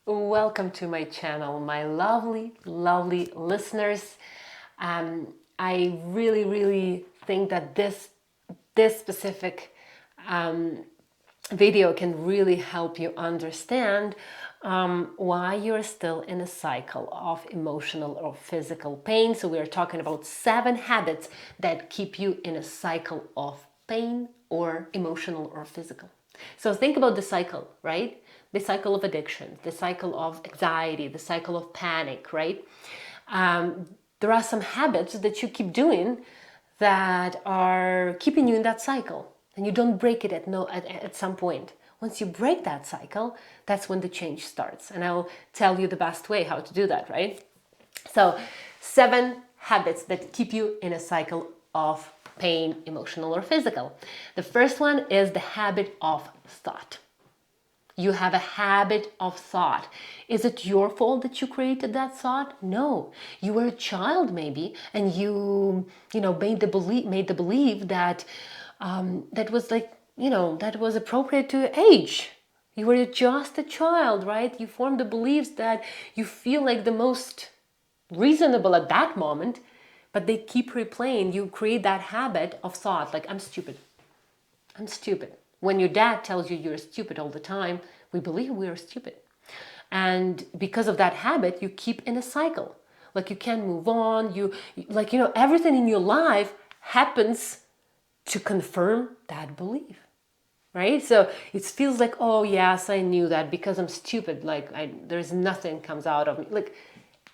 Welcome to my channel, my lovely, lovely listeners. I really think that this specific video can really help you understand why you're still in a cycle of emotional or physical pain. So we are talking about 7 habits that keep you in a cycle of pain or emotional or physical. So think about the cycle, right? The cycle of addiction, the cycle of anxiety, the cycle of panic, right? There are some habits that you keep doing that are keeping you in that cycle, and you don't break it at some point. Once you break that cycle, that's when the change starts. And I'll tell you the best way how to do that, right? So 7 habits that keep you in a cycle of pain, emotional or physical. The first one is the habit of thought. You have a habit of thought. Is it your fault that you created that thought? No. You were a child maybe, and you made the belief that that was that was appropriate to your age. You were just a child, right? You formed the beliefs that you feel like the most reasonable at that moment, but they keep replaying. You create that habit of thought, like I'm stupid. I'm stupid. When your dad tells you you're stupid all the time, we believe we are stupid. And because of that habit, you keep in a cycle. Like you can't move on. Everything in your life happens to confirm that belief. Right? So it feels like, oh yes, I knew that because I'm stupid. There's nothing comes out of me. Like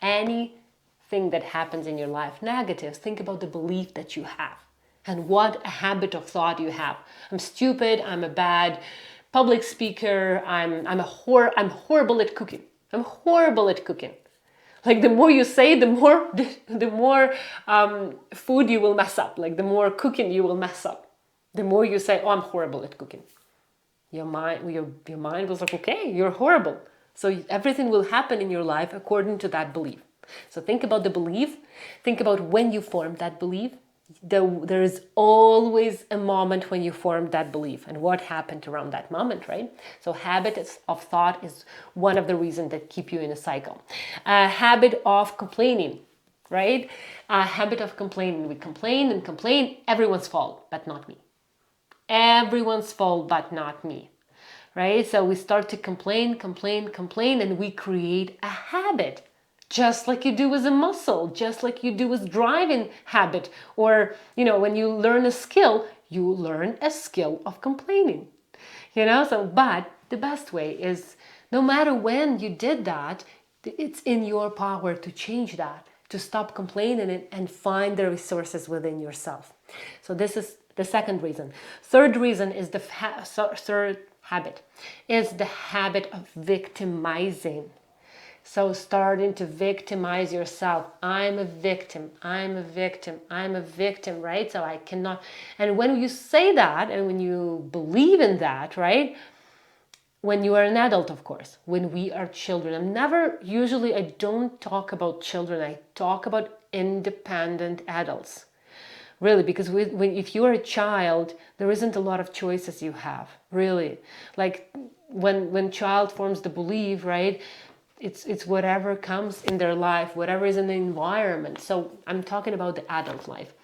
anything that happens in your life, negative, think about the belief that you have. And what a habit of thought you have. I'm stupid, I'm a bad public speaker, I'm horrible at cooking. I'm horrible at cooking. Like the more you say, the more food you will mess up. Like the more cooking you will mess up. The more you say, oh, I'm horrible at cooking. Your mind was like, okay, you're horrible. So everything will happen in your life according to that belief. So think about the belief. Think about when you formed that belief. There is always a moment when you formed that belief and what happened around that moment, right? So habit of thought is one of the reasons that keep you in a cycle. Habit of complaining, right? Habit of complaining. We complain and complain, everyone's fault, but not me. Everyone's fault, but not me, right? So we start to complain, and we create a habit. Just like you do with a muscle, just like you do with driving habit, or when you learn a skill, you learn a skill of complaining. But the best way is no matter when you did that, it's in your power to change that, to stop complaining and find the resources within yourself. So this is the second reason. Third reason is third habit is the habit of victimizing. So starting to victimize yourself. I'm a victim, I'm a victim, I'm a victim, right? So I cannot. And when you say that and when you believe in that, right? When you are an adult, of course, when we are children, I don't talk about children, I talk about independent adults. Really, because if you are a child, there isn't a lot of choices you have, really. Like when child forms the belief, right? It's whatever comes in their life, whatever is in the environment. So I'm talking about the adult life.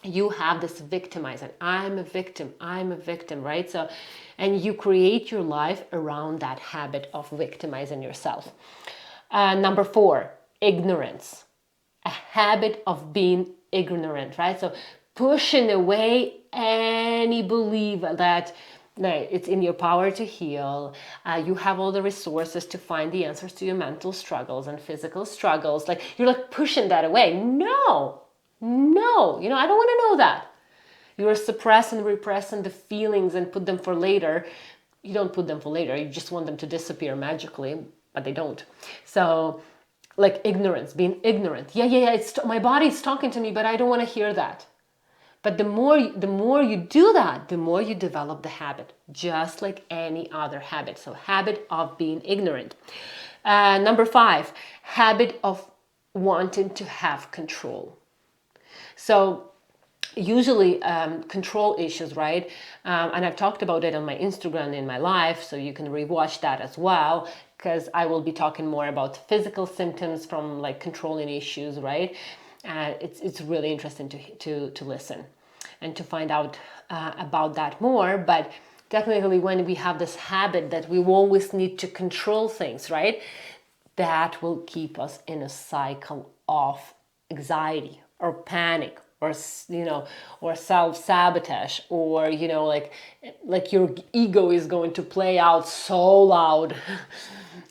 You have this victimizing. I'm a victim, right? So, and you create your life around that habit of victimizing yourself. Number 4, ignorance. A habit of being ignorant, right? So pushing away any belief that it's in your power to heal. You have all the resources to find the answers to your mental struggles and physical struggles. Like you're like pushing that away. No, I don't want to know that. You're suppressing, repressing the feelings and put them for later. You don't put them for later. You just want them to disappear magically, but they don't. So like ignorance, being ignorant. Yeah. My body's talking to me, but I don't want to hear that. But the more you do that, the more you develop the habit, just like any other habit. So habit of being ignorant. Number 5, habit of wanting to have control. So usually control issues, right? And I've talked about it on my Instagram in my life, so you can rewatch that as well, because I will be talking more about physical symptoms from like controlling issues, right? It's really interesting to listen and to find out about that more. But definitely when we have this habit that we always need to control things, right? That will keep us in a cycle of anxiety or panic or or self-sabotage, or like your ego is going to play out so loud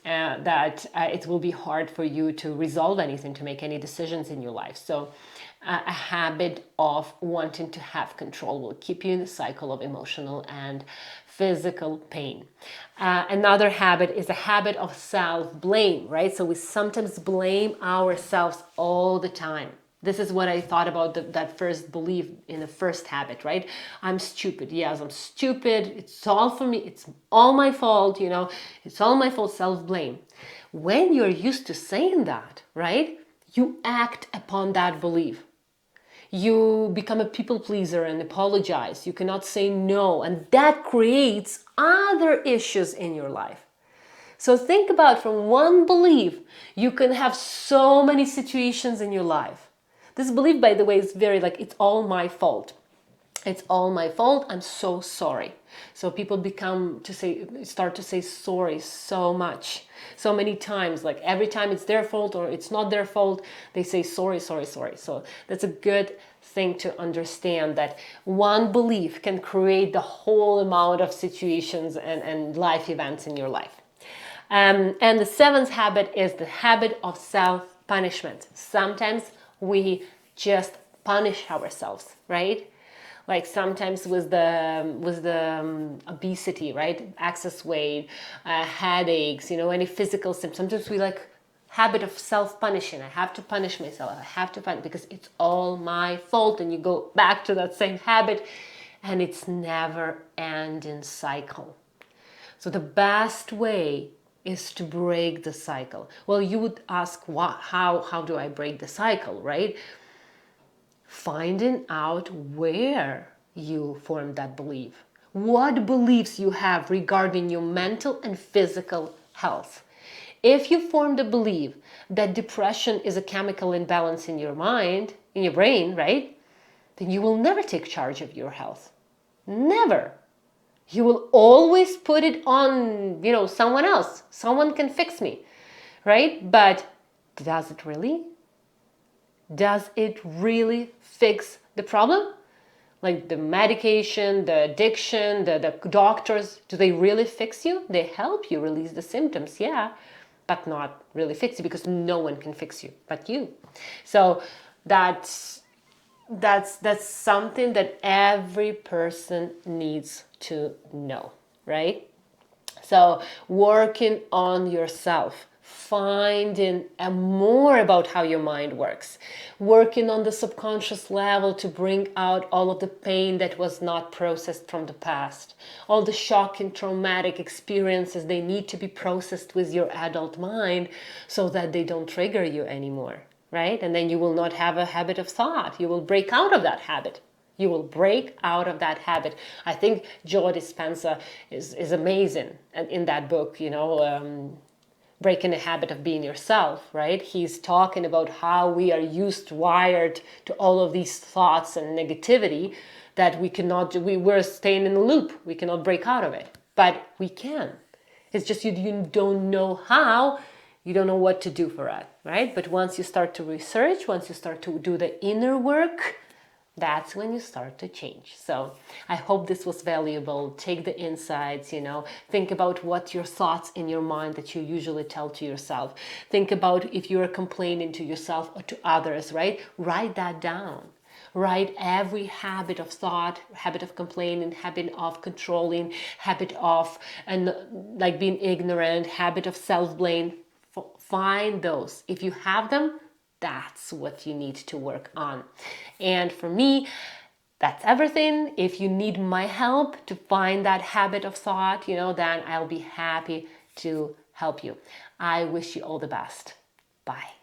that it will be hard for you to resolve anything, to make any decisions in your life. So a habit of wanting to have control will keep you in a cycle of emotional and physical pain. Another habit is a habit of self-blame, right? So we sometimes blame ourselves all the time. This is what I thought about that first belief in the first habit, right? I'm stupid. Yes, I'm stupid. It's all for me. It's all my fault, It's all my fault, self-blame. When you're used to saying that, right? You act upon that belief. You become a people pleaser and apologize. You cannot say no. And that creates other issues in your life. So think about, from one belief, you can have so many situations in your life. This belief, by the way, is very like, it's all my fault. It's all my fault. I'm so sorry. So people start to say sorry so much, so many times. Like every time it's their fault or it's not their fault, they say sorry, sorry, sorry. So that's a good thing to understand, that one belief can create the whole amount of situations and life events in your life. And the seventh habit is the habit of self-punishment. Sometimes we just punish ourselves, right? Like sometimes with the obesity, right? Excess weight, headaches, any physical symptoms. Sometimes we like habit of self-punishing. I have to punish myself. I have to punish because it's all my fault. And you go back to that same habit, and it's never ending cycle. So the best way is to break the cycle. Well, you would ask, how do I break the cycle, right? Finding out where you formed that belief. What beliefs you have regarding your mental and physical health. If you formed a belief that depression is a chemical imbalance in your mind, in your brain, right? Then you will never take charge of your health. Never. You will always put it on, someone else. Someone can fix me, right? But does it really? Does it really fix the problem? Like the medication, the addiction, the doctors, do they really fix you? They help you release the symptoms, yeah, but not really fix you, because no one can fix you but you. So that's something that every person needs to know, right? So working on yourself, finding more about how your mind works, working on the subconscious level to bring out all of the pain that was not processed from the past, all the shocking, traumatic experiences. They need to be processed with your adult mind so that they don't trigger you anymore, right? And then you will not have a habit of thought. You will break out of that habit. You will break out of that habit. I think Joe Dispenza is amazing in that book, Breaking the Habit of Being Yourself, right? He's talking about how we are wired to all of these thoughts and negativity that we're staying in the loop. We cannot break out of it, but we can. It's just you don't know how, you don't know what to do for it, right? But once you start to research, once you start to do the inner work, that's when you start to change. So I hope this was valuable. Take the insights, think about what your thoughts in your mind that you usually tell to yourself. Think about if you're complaining to yourself or to others, right? Write that down. Write every habit of thought, habit of complaining, habit of controlling, habit of like being ignorant, habit of self-blame. Find those. If you have them, that's what you need to work on. And for me, that's everything. If you need my help to find that habit of thought, then I'll be happy to help you. I wish you all the best. Bye.